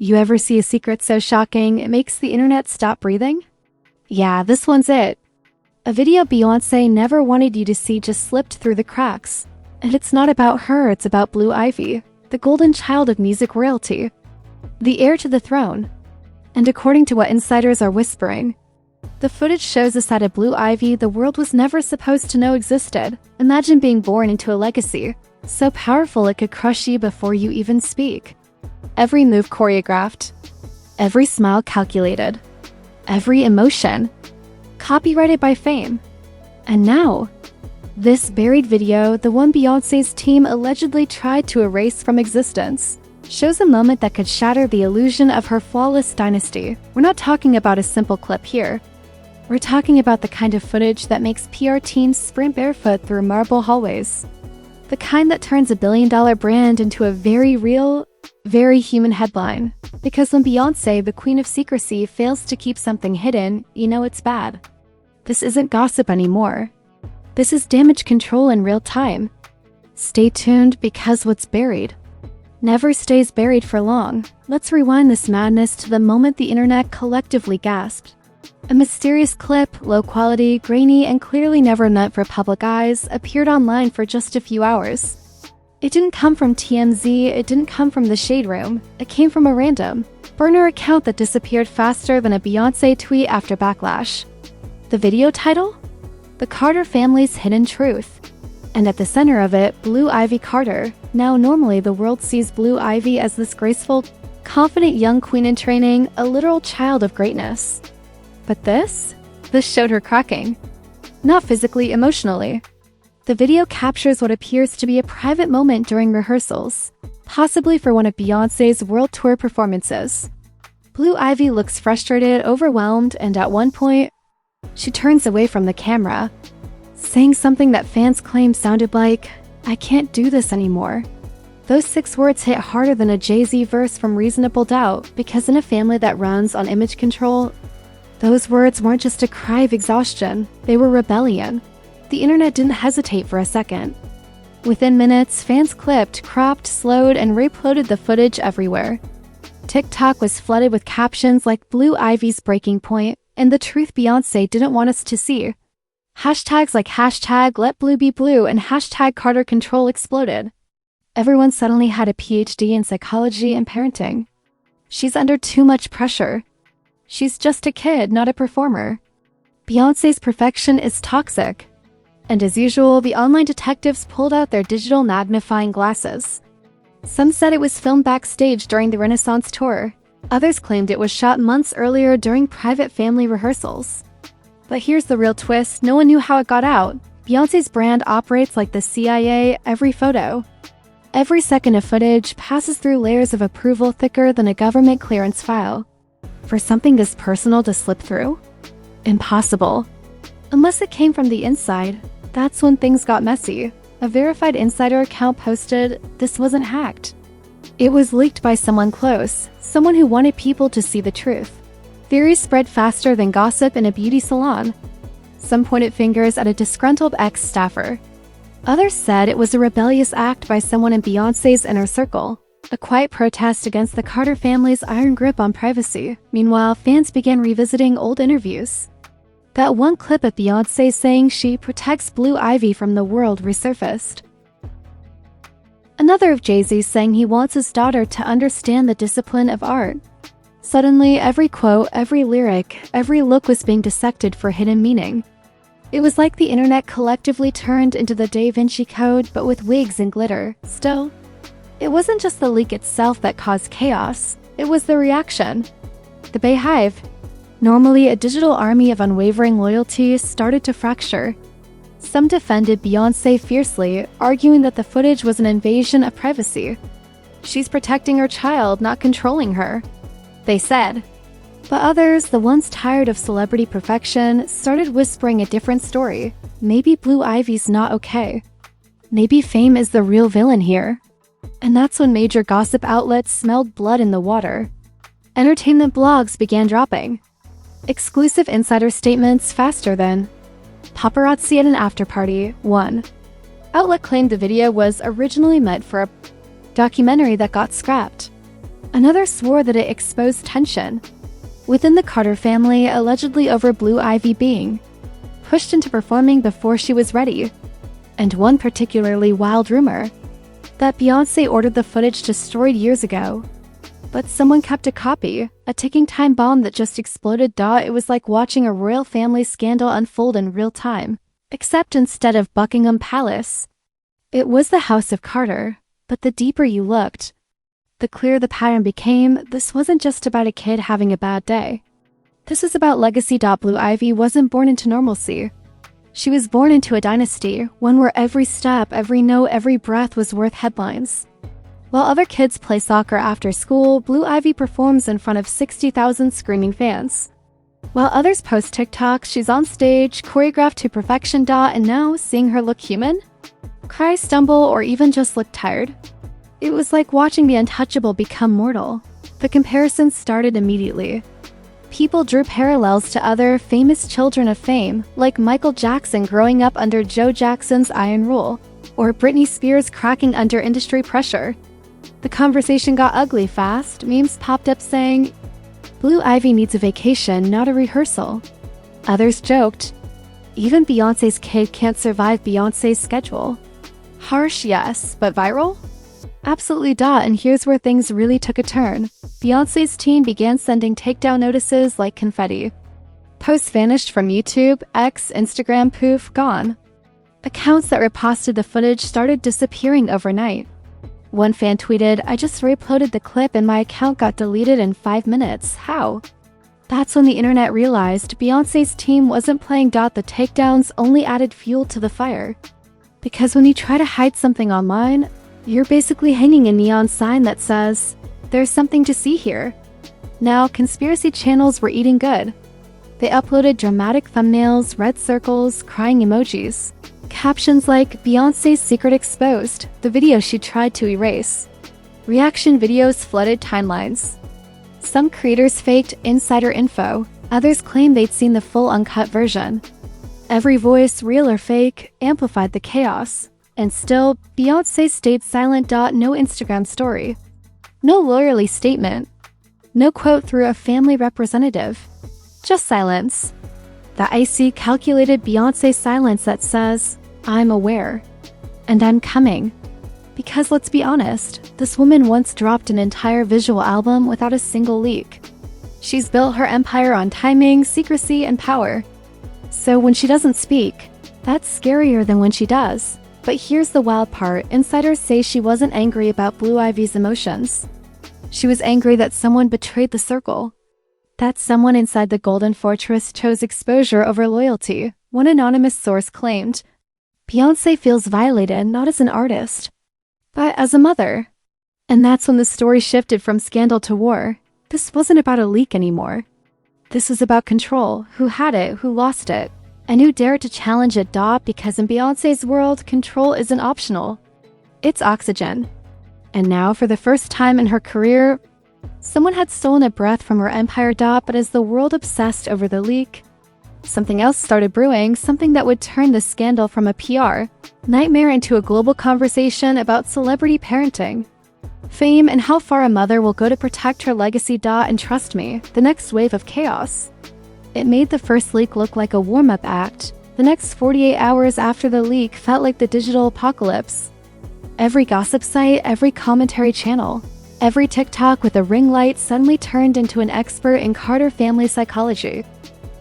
You ever see a secret so shocking it makes the internet stop breathing? Yeah, this one's it. A video Beyoncé never wanted you to see just slipped through the cracks. And it's not about her, it's about Blue Ivy, the golden child of music royalty, the heir to the throne. And according to what insiders are whispering, the footage shows a side of Blue Ivy the world was never supposed to know existed. Imagine being born into a legacy, so powerful it could crush you before you even speak. Every move choreographed, every smile calculated, every emotion copyrighted by fame. And now, this buried video, the one Beyoncé's team allegedly tried to erase from existence, shows a moment that could shatter the illusion of her flawless dynasty. We're not talking about a simple clip here. We're talking about the kind of footage that makes PR teens sprint barefoot through marble hallways. The kind that turns a billion-dollar brand into a very real, very human headline. Because when Beyoncé, the queen of secrecy, fails to keep something hidden, you know it's bad. This isn't gossip anymore. This is damage control in real time. Stay tuned because what's buried never stays buried for long. Let's rewind this madness to the moment the internet collectively gasped. A mysterious clip, low quality, grainy, and clearly never meant for public eyes, appeared online for just a few hours. It didn't come from TMZ, it didn't come from the Shade Room. It came from a random burner account that disappeared faster than a Beyoncé tweet after backlash. The video title? The Carter Family's Hidden Truth. And at the center of it, Blue Ivy Carter. Now normally the world sees Blue Ivy as this graceful, confident young queen in training, a literal child of greatness. But this showed her cracking. Not physically, emotionally. The video captures what appears to be a private moment during rehearsals, possibly for one of Beyoncé's world tour performances. Blue Ivy looks frustrated, overwhelmed, and at one point, she turns away from the camera, saying something that fans claim sounded like, "I can't do this anymore." Those 6 words hit harder than a Jay-Z verse from Reasonable Doubt, because in a family that runs on image control, those words weren't just a cry of exhaustion, they were rebellion. The internet didn't hesitate for a second. Within minutes, fans clipped, cropped, slowed, and re-uploaded the footage everywhere. TikTok was flooded with captions like Blue Ivy's breaking point, and the truth Beyoncé didn't want us to see. Hashtags like #LetBlueBeBlue and #CarterControl exploded. Everyone suddenly had a PhD in psychology and parenting. She's under too much pressure. She's just a kid, not a performer. Beyoncé's perfection is toxic. And as usual, the online detectives pulled out their digital magnifying glasses. Some said it was filmed backstage during the Renaissance tour. Others claimed it was shot months earlier during private family rehearsals. But here's the real twist, no one knew how it got out. Beyoncé's brand operates like the CIA. Every photo, every second of footage passes through layers of approval thicker than a government clearance file. For something this personal to slip through? Impossible. Unless it came from the inside. That's when things got messy. A verified insider account posted, "This wasn't hacked. It was leaked by someone close, someone who wanted people to see the truth." Theories spread faster than gossip in a beauty salon. Some pointed fingers at a disgruntled ex-staffer. Others said it was a rebellious act by someone in Beyoncé's inner circle, a quiet protest against the Carter family's iron grip on privacy. Meanwhile, fans began revisiting old interviews. That one clip of Beyoncé saying she protects Blue Ivy from the world resurfaced. Another of Jay-Z saying he wants his daughter to understand the discipline of art. Suddenly, every quote, every lyric, every look was being dissected for hidden meaning. It was like the internet collectively turned into the Da Vinci Code, but with wigs and glitter. Still, it wasn't just the leak itself that caused chaos, it was the reaction. The Bayhive, normally a digital army of unwavering loyalty, started to fracture. Some defended Beyoncé fiercely, arguing that the footage was an invasion of privacy. She's protecting her child, not controlling her, they said. But others, the ones tired of celebrity perfection, started whispering a different story. Maybe Blue Ivy's not okay. Maybe fame is the real villain here. And that's when major gossip outlets smelled blood in the water. Entertainment blogs began dropping exclusive insider statements faster than paparazzi at an after-party. One outlet claimed the video was originally meant for a documentary that got scrapped. Another swore that it exposed tension within the Carter family, allegedly over Blue Ivy being pushed into performing before she was ready. And one particularly wild rumor that Beyoncé ordered the footage destroyed years ago, but someone kept a copy, a ticking time bomb that just exploded. It was like watching a royal family scandal unfold in real time, except instead of Buckingham Palace, it was the House of Carter. But the deeper you looked, the clearer the pattern became. This wasn't just about a kid having a bad day. This is about legacy. Blue Ivy wasn't born into normalcy. She was born into a dynasty, one where every step, every note, every breath was worth headlines. While other kids play soccer after school, Blue Ivy performs in front of 60,000 screaming fans. While others post TikToks, she's on stage, choreographed to perfection. And now, seeing her look human, cry, stumble, or even just look tired, it was like watching the untouchable become mortal. The comparisons started immediately. People drew parallels to other famous children of fame, like Michael Jackson growing up under Joe Jackson's iron rule, or Britney Spears cracking under industry pressure. The conversation got ugly fast. Memes popped up saying, "Blue Ivy needs a vacation, not a rehearsal." Others joked, "Even Beyoncé's kid can't survive Beyoncé's schedule." Harsh, yes, but viral? Absolutely. And here's where things really took a turn. Beyoncé's team began sending takedown notices like confetti. Posts vanished from YouTube, X, Instagram, poof, gone. Accounts that reposted the footage started disappearing overnight. One fan tweeted, "I just re-uploaded the clip and my account got deleted in 5 minutes. How?" That's when the internet realized Beyoncé's team wasn't playing. The takedowns only added fuel to the fire. Because when you try to hide something online, you're basically hanging a neon sign that says, "There's something to see here." Now, conspiracy channels were eating good. They uploaded dramatic thumbnails, red circles, crying emojis, captions like, "Beyoncé's secret exposed," the video she tried to erase. Reaction videos flooded timelines. Some creators faked insider info, others claimed they'd seen the full uncut version. Every voice, real or fake, amplified the chaos. And still, Beyoncé stayed silent. No Instagram story, no lawyerly statement, no quote through a family representative. Just silence. The icy, calculated Beyoncé silence that says, "I'm aware, and I'm coming." Because let's be honest, this woman once dropped an entire visual album without a single leak. She's built her empire on timing, secrecy, and power. So when she doesn't speak, that's scarier than when she does. But here's the wild part. Insiders say she wasn't angry about Blue Ivy's emotions. She was angry that someone betrayed the circle. That someone inside the Golden Fortress chose exposure over loyalty. One anonymous source claimed, "Beyoncé feels violated not as an artist, but as a mother." And that's when the story shifted from scandal to war. This wasn't about a leak anymore. This is about control. Who had it, who lost it, and who dared to challenge it. Because in Beyoncé's world, control isn't optional. It's oxygen. And now, for the first time in her career, someone had stolen a breath from her empire. But as the world obsessed over the leak, something else started brewing, something that would turn the scandal from a PR nightmare into a global conversation about celebrity parenting, fame, and how far a mother will go to protect her legacy. And trust me, the next wave of chaos. It made the first leak look like a warm-up act. The next 48 hours after the leak felt like the digital apocalypse. Every gossip site, every commentary channel, every TikTok with a ring light suddenly turned into an expert in Carter family psychology.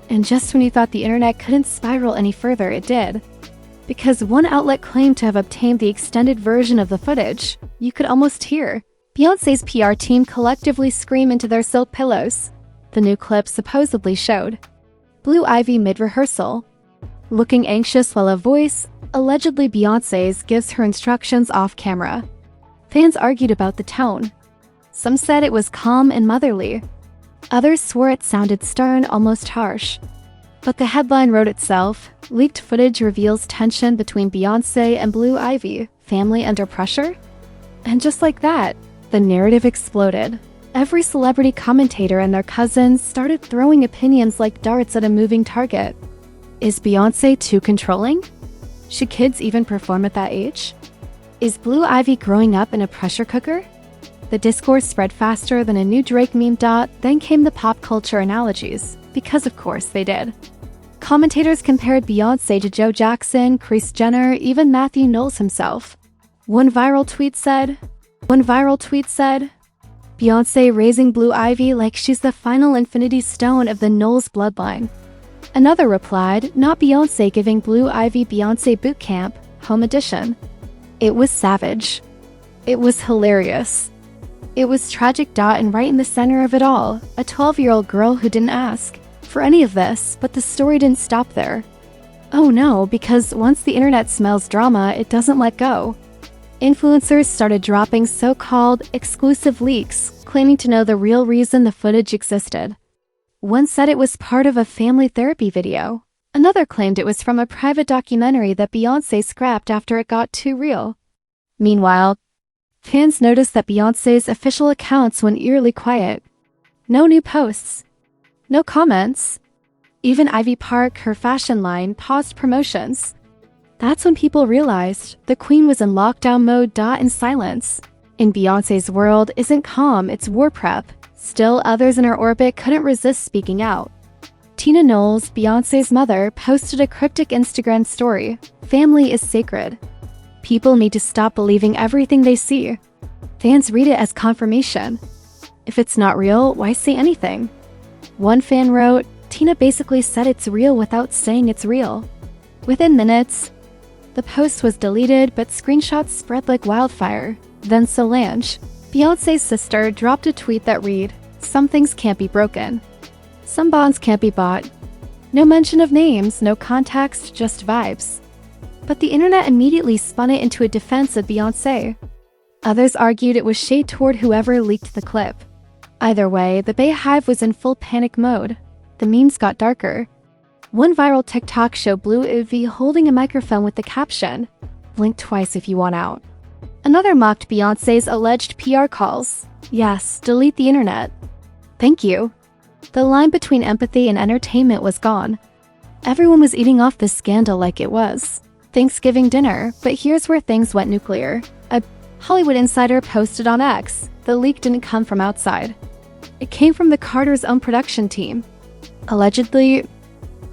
And just when you thought the internet couldn't spiral any further, it did. Because one outlet claimed to have obtained the extended version of the footage, you could almost hear Beyoncé's PR team collectively scream into their silk pillows. The new clip supposedly showed Blue Ivy mid-rehearsal, looking anxious while a voice, allegedly Beyoncé's, gives her instructions off camera. Fans argued about the tone. Some said it was calm and motherly. Others swore it sounded stern, almost harsh. But the headline wrote itself. Leaked footage reveals tension between Beyoncé and Blue Ivy, family under pressure? And just like that, the narrative exploded. Every celebrity commentator and their cousins started throwing opinions like darts at a moving target. Is Beyoncé too controlling? Should kids even perform at that age? Is Blue Ivy growing up in a pressure cooker? The discourse spread faster than a new Drake meme. Then came the pop culture analogies, because of course they did. Commentators compared Beyoncé to Joe Jackson, Kris Jenner, even Matthew Knowles himself. One viral tweet said, Beyoncé raising Blue Ivy like she's the final infinity stone of the Knowles bloodline. Another replied, not Beyoncé giving Blue Ivy Beyoncé boot camp, home edition. It was savage. It was hilarious. It was tragic. And right in the center of it all, a 12-year-old girl who didn't ask for any of this, but the story didn't stop there. Oh no, because once the internet smells drama, it doesn't let go. Influencers started dropping so-called exclusive leaks, claiming to know the real reason the footage existed. One said it was part of a family therapy video. Another claimed it was from a private documentary that Beyoncé scrapped after it got too real. Meanwhile, fans noticed that Beyoncé's official accounts went eerily quiet. No new posts. No comments. Even Ivy Park, her fashion line, paused promotions. That's when people realized the queen was in lockdown mode. In silence. In Beyoncé's world isn't calm, it's war prep. Still, others in her orbit couldn't resist speaking out. Tina Knowles, Beyoncé's mother, posted a cryptic Instagram story. Family is sacred. People need to stop believing everything they see. Fans read it as confirmation. If it's not real, why say anything? One fan wrote, Tina basically said it's real without saying it's real. Within minutes, the post was deleted, but screenshots spread like wildfire. Then Solange, Beyoncé's sister, dropped a tweet that read, some things can't be broken. Some bonds can't be bought. No mention of names, no context, just vibes. But the internet immediately spun it into a defense of Beyoncé. Others argued it was shade toward whoever leaked the clip. Either way, the Bayhive was in full panic mode. The memes got darker. One viral TikTok showed Blue Ivy holding a microphone with the caption, blink twice if you want out. Another mocked Beyoncé's alleged PR calls. Yes, delete the internet. Thank you. The line between empathy and entertainment was gone. Everyone was eating off this scandal like it was Thanksgiving dinner, but here's where things went nuclear. A Hollywood insider posted on X, the leak didn't come from outside. It came from the Carter's own production team. Allegedly,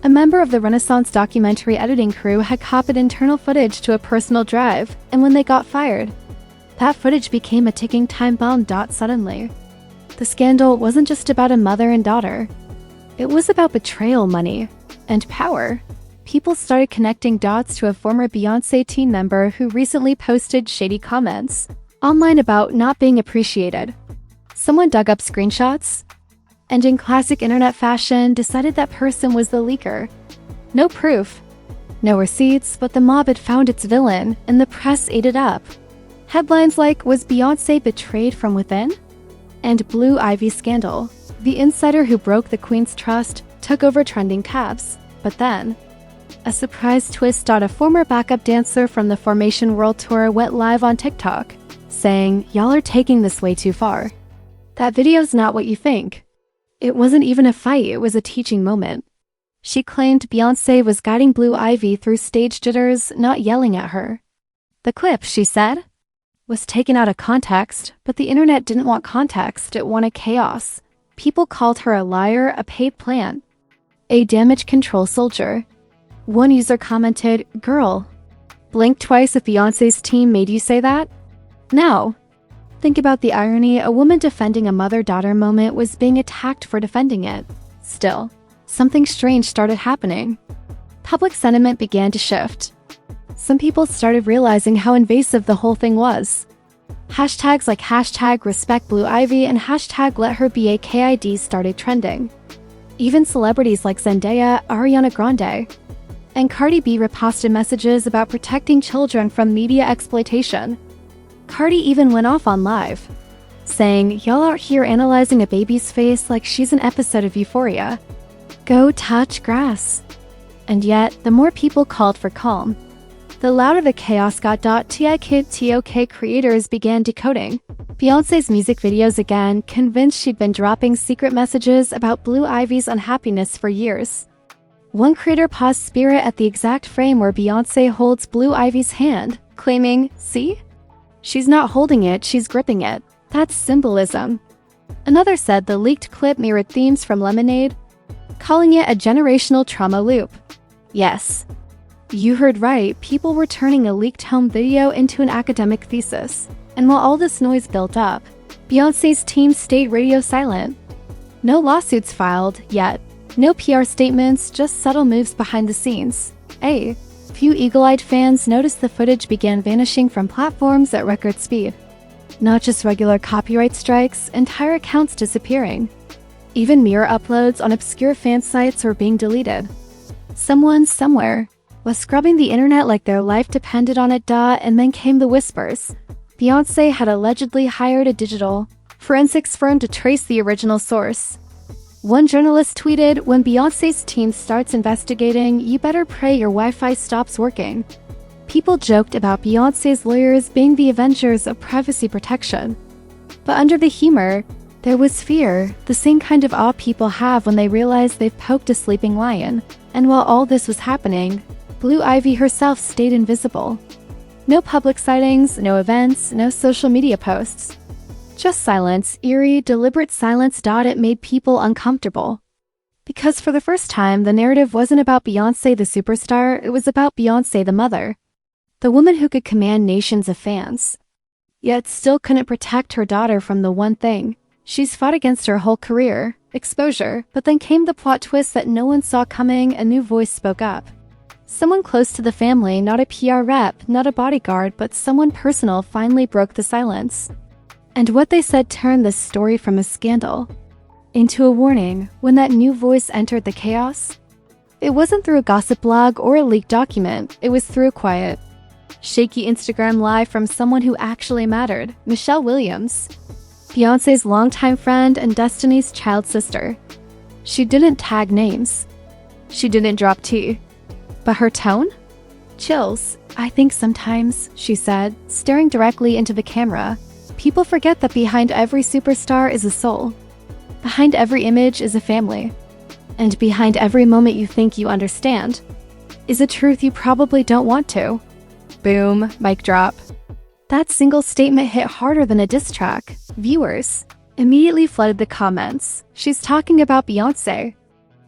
a member of the Renaissance documentary editing crew had copied internal footage to a personal drive, and when they got fired, that footage became a ticking time bomb. Suddenly, the scandal wasn't just about a mother and daughter. It was about betrayal, money, and power. People started connecting dots to a former Beyoncé team member who recently posted shady comments online about not being appreciated. Someone dug up screenshots, and in classic internet fashion, decided that person was the leaker. No proof, no receipts, but the mob had found its villain, and the press ate it up. Headlines like, was Beyoncé betrayed from within? And Blue Ivy scandal. The insider who broke the queen's trust took over trending tabs. But then, a surprise twist. A former backup dancer from the Formation World Tour went live on TikTok, saying, y'all are taking this way too far. That video's not what you think. It wasn't even a fight, it was a teaching moment. She claimed Beyoncé was guiding Blue Ivy through stage jitters, not yelling at her. The clip, she said, was taken out of context, but the internet didn't want context, it wanted chaos. People called her a liar, a paid plant, a damage control soldier. One user commented, girl, blink twice if Beyoncé's team made you say that? No. Think about the irony, a woman defending a mother-daughter moment was being attacked for defending it. Still, something strange started happening. Public sentiment began to shift. Some people started realizing how invasive the whole thing was. Hashtags like hashtag respect Blue Ivy and hashtag let her be a KID started trending. Even celebrities like Zendaya, Ariana Grande, and Cardi B reposted messages about protecting children from media exploitation. Cardi even went off on live, saying, y'all out here analyzing a baby's face like she's an episode of Euphoria. Go touch grass. And yet, the more people called for calm, the louder the chaos got. TikTok creators began decoding Beyoncé's music videos again, convinced she'd been dropping secret messages about Blue Ivy's unhappiness for years. One creator paused Spirit at the exact frame where Beyoncé holds Blue Ivy's hand, claiming, see? She's not holding it, she's gripping it. That's symbolism. Another said the leaked clip mirrored themes from Lemonade, calling it a generational trauma loop. Yes, you heard right, people were turning a leaked home video into an academic thesis. And while all this noise built up, Beyoncé's team stayed radio silent. No lawsuits filed, yet. No PR statements, just subtle moves behind the scenes. A few eagle-eyed fans noticed the footage began vanishing from platforms at record speed. Not just regular copyright strikes, entire accounts disappearing. Even mirror uploads on obscure fan sites were being deleted. Someone, somewhere, was scrubbing the internet like their life depended on it, and then came the whispers. Beyoncé had allegedly hired a digital forensics firm to trace the original source. One journalist tweeted, "When Beyoncé's team starts investigating, you better pray your Wi-Fi stops working." People joked about Beyoncé's lawyers being the Avengers of privacy protection. But under the humor, there was fear, the same kind of awe people have when they realize they've poked a sleeping lion. And while all this was happening, Blue Ivy herself stayed invisible. No public sightings, no events, no social media posts. Just silence, eerie, deliberate silence. It made people uncomfortable. Because for the first time, the narrative wasn't about Beyoncé the superstar, it was about Beyoncé the mother. The woman who could command nations of fans. Yet still couldn't protect her daughter from the one thing she's fought against her whole career, exposure. But then came the plot twist that no one saw coming. A new voice spoke up. Someone close to the family, not a PR rep, not a bodyguard, but someone personal, finally broke the silence. And what they said turned this story from a scandal into a warning. When that new voice entered the chaos, it wasn't through a gossip blog or a leaked document, it was through a quiet, shaky Instagram live from someone who actually mattered, Michelle Williams, Beyoncé's longtime friend and Destiny's Child sister. She didn't tag names. She didn't drop tea. But her tone? Chills. "I think sometimes," she said, staring directly into the camera, "people forget that behind every superstar is a soul. Behind every image is a family. And behind every moment you think you understand is a truth you probably don't want to." Boom, mic drop. That single statement hit harder than a diss track. Viewers immediately flooded the comments. She's talking about Beyoncé.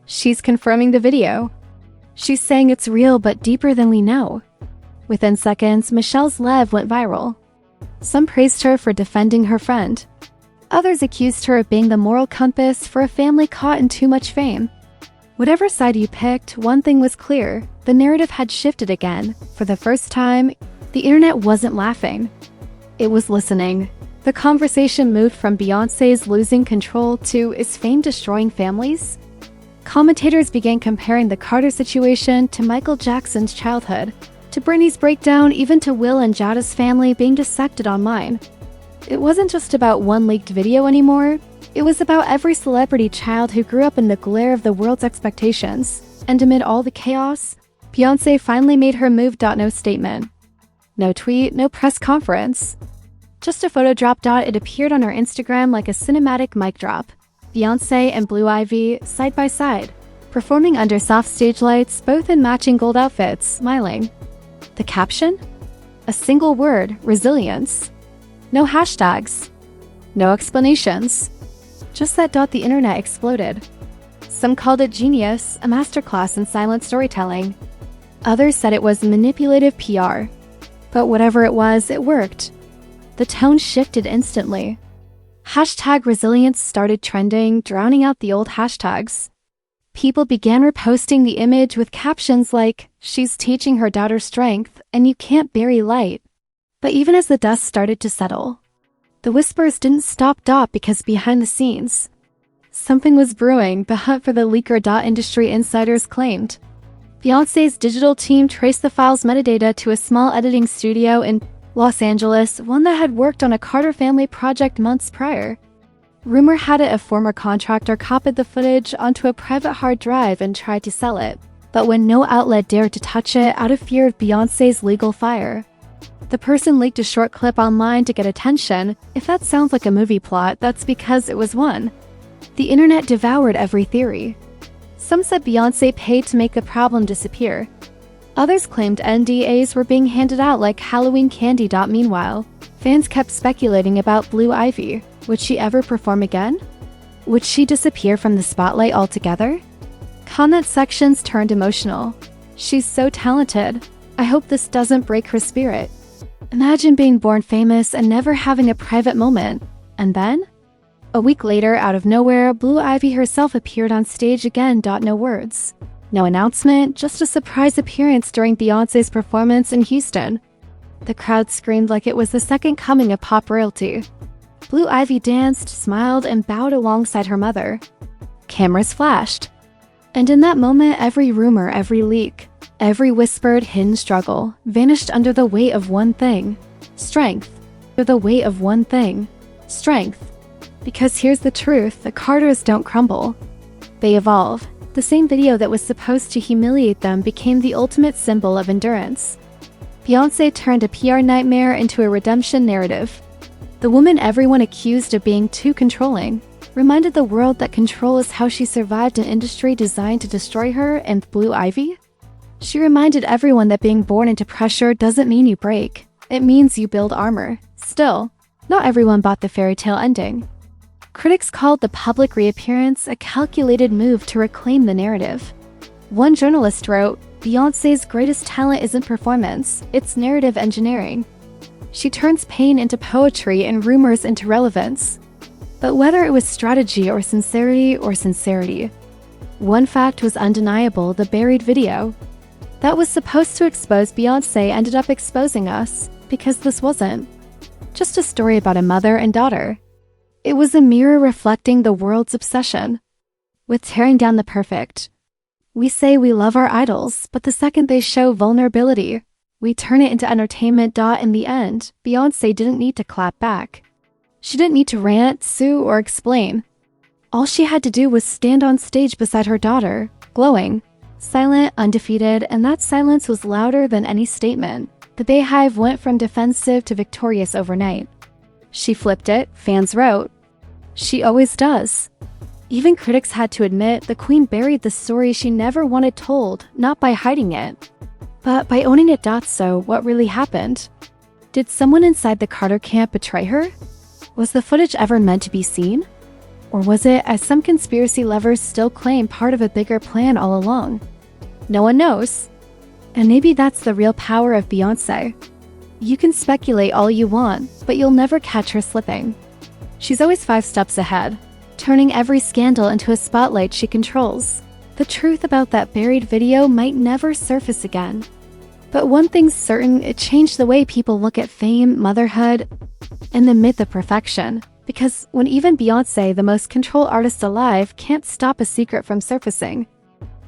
She's confirming the video. She's saying it's real but deeper than we know. Within seconds, Michelle's live went viral. Some praised her for defending her friend. Others accused her of being the moral compass for a family caught in too much fame. Whatever side you picked, one thing was clear. The narrative had shifted again. For the first time, the internet wasn't laughing. It was listening. The conversation moved from Beyoncé's losing control to, is fame destroying families? Commentators began comparing the Carter situation to Michael Jackson's childhood, to Britney's breakdown, even to Will and Jada's family being dissected online. It wasn't just about one leaked video anymore. It was about every celebrity child who grew up in the glare of the world's expectations. And amid all the chaos, Beyoncé finally made her move. No statement. No tweet, no press conference. Just a photo drop. It appeared on her Instagram like a cinematic mic drop. Beyoncé and Blue Ivy, side by side, performing under soft stage lights, both in matching gold outfits, smiling. The caption? A single word, resilience. No hashtags. No explanations. Just that. The internet exploded. Some called it genius, a masterclass in silent storytelling. Others said it was manipulative PR. But whatever it was, it worked. The tone shifted instantly. Hashtag resilience started trending, drowning out the old hashtags. People began reposting the image with captions like, "She's teaching her daughter strength, and you can't bury light." But even as the dust started to settle, the whispers didn't stop. Because behind the scenes, something was brewing. The hunt for the leaker. Industry insiders claimed. Beyoncé's digital team traced the file's metadata to a small editing studio in Los Angeles, one that had worked on a Carter family project months prior. Rumor had it a former contractor copied the footage onto a private hard drive and tried to sell it. But when no outlet dared to touch it out of fear of Beyoncé's legal fire, the person leaked a short clip online to get attention. If that sounds like a movie plot, that's because it was one. The internet devoured every theory. Some said Beyoncé paid to make the problem disappear. Others claimed NDAs were being handed out like Halloween candy. Meanwhile, Fans kept speculating about Blue Ivy. Would she ever perform again? Would she disappear from the spotlight altogether? Comment sections turned emotional. She's so talented. I hope this doesn't break her spirit. Imagine being born famous and never having a private moment. And then? A week later, out of nowhere, Blue Ivy herself appeared on stage again. No words. No announcement, just a surprise appearance during Beyoncé's performance in Houston. The crowd screamed like it was the second coming of pop royalty. Blue Ivy danced, smiled, and bowed alongside her mother. Cameras flashed. And in that moment, every rumor, every leak, every whispered hidden struggle vanished under the weight of one thing: strength. Under the weight of one thing: strength. Because here's the truth, the Carters don't crumble. They evolve. The same video that was supposed to humiliate them became the ultimate symbol of endurance. Beyoncé turned a PR nightmare into a redemption narrative. The woman everyone accused of being too controlling reminded the world that control is how she survived an industry designed to destroy her and Blue Ivy. She reminded everyone that being born into pressure doesn't mean you break. It means you build armor. Still, not everyone bought the fairy tale ending. Critics called the public reappearance a calculated move to reclaim the narrative. One journalist wrote, "Beyoncé's greatest talent isn't performance, it's narrative engineering. She turns pain into poetry and rumors into relevance." But whether it was strategy or sincerity, one fact was undeniable: the buried video. That was supposed to expose Beyoncé ended up exposing us, because this wasn't just a story about a mother and daughter. It was a mirror reflecting the world's obsession with tearing down the perfect. We say we love our idols, but the second they show vulnerability, we turn it into entertainment. In the end, Beyoncé didn't need to clap back. She didn't need to rant, sue, or explain. All she had to do was stand on stage beside her daughter, glowing, silent, undefeated, and that silence was louder than any statement. The Bayhive went from defensive to victorious overnight. She flipped it, fans wrote. She always does. Even critics had to admit the queen buried the story she never wanted told, not by hiding it, but by owning it. So, what really happened? Did someone inside the Carter camp betray her? Was the footage ever meant to be seen? Or was it, as some conspiracy lovers still claim, part of a bigger plan all along? No one knows. And maybe that's the real power of Beyoncé. You can speculate all you want, but you'll never catch her slipping. She's always 5 steps ahead, turning every scandal into a spotlight she controls. The truth about that buried video might never surface again. But one thing's certain, it changed the way people look at fame, motherhood, and the myth of perfection. Because when even Beyoncé, the most controlled artist alive, can't stop a secret from surfacing,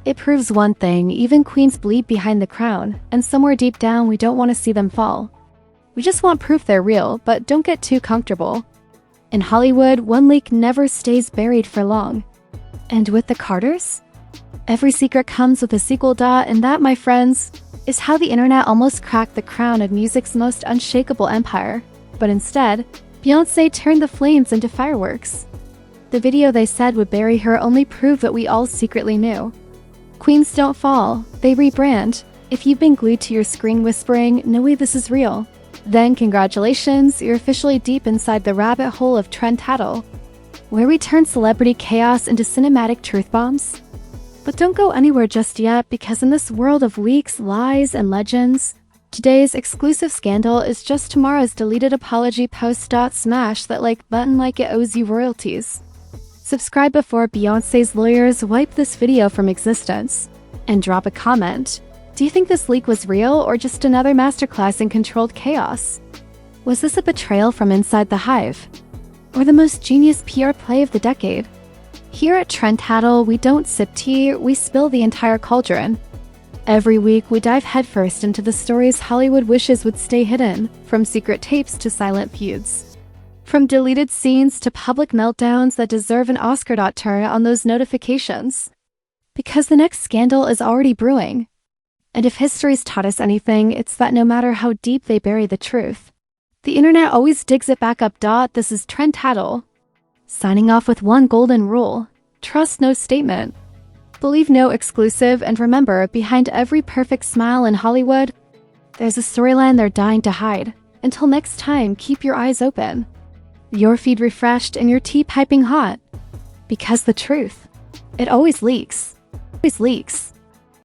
it proves one thing: even queens bleed behind the crown, and somewhere deep down we don't want to see them fall. We just want proof they're real, but don't get too comfortable. In Hollywood, one leak never stays buried for long. And with the Carters, every secret comes with a sequel. And that, my friends, is how the internet almost cracked the crown of music's most unshakable empire. But instead, Beyoncé turned the flames into fireworks. The video they said would bury her only proved what we all secretly knew. Queens don't fall, they rebrand. If you've been glued to your screen whispering, "No way, this is real," then congratulations, you're officially deep inside the rabbit hole of trend tattle, where we turn celebrity chaos into cinematic truth bombs. But don't go anywhere just yet, because in this world of leaks, lies, and legends, today's exclusive scandal is just tomorrow's deleted apology post. Smash that like button like it owes you royalties. Subscribe before Beyoncé's lawyers wipe this video from existence. And drop a comment. Do you think this leak was real or just another masterclass in controlled chaos? Was this a betrayal from inside the hive? Or the most genius PR play of the decade? Here at Trend Tattle, we don't sip tea, we spill the entire cauldron. Every week, we dive headfirst into the stories Hollywood wishes would stay hidden, from secret tapes to silent feuds. From deleted scenes to public meltdowns that deserve an Oscar. Turn on those notifications, because the next scandal is already brewing. And if history's taught us anything, it's that no matter how deep they bury the truth, the internet always digs it back up. This is Trend Tattle, signing off with one golden rule: trust no statement, believe no exclusive, and remember, behind every perfect smile in Hollywood, there's a storyline they're dying to hide. Until next time, keep your eyes open, your feed refreshed, and your tea piping hot. Because the truth, it always leaks. Always leaks.